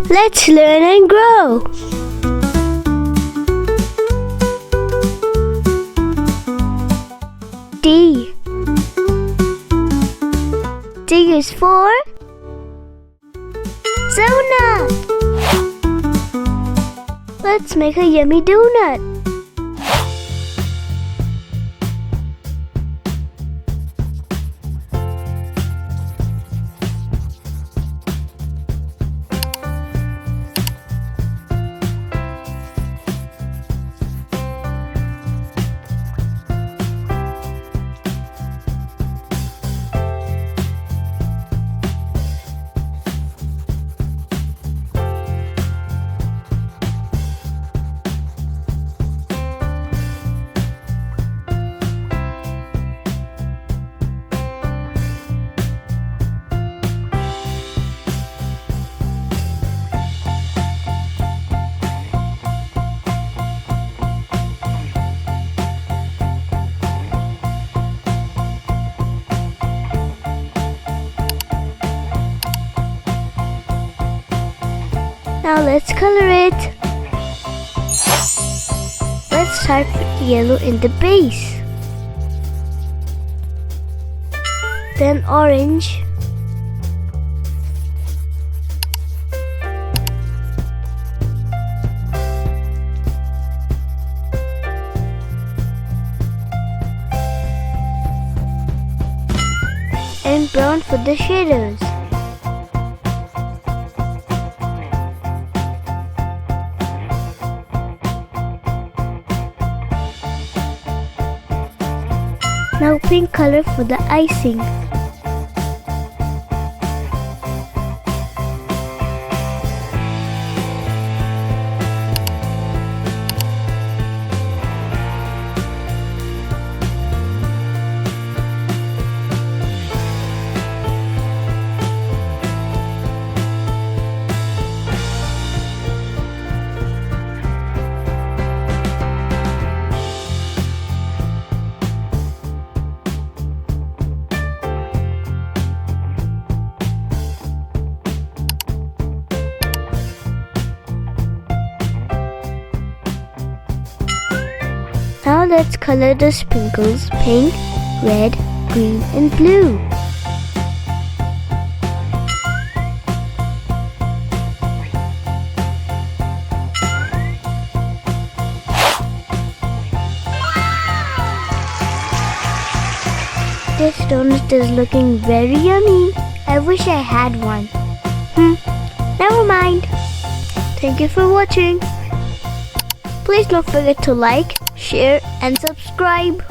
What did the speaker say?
Let's learn and grow. D. D is for donut. Let's make a yummy donut. Now let's color it. Let's start with yellow in the base. Then orange. And brown for the shadows. Now pink color for the icing. Now let's color the sprinkles pink, red, green and blue. This donut is looking very yummy. I wish I had one. Never mind. Thank you for watching. Please don't forget to like, share and subscribe.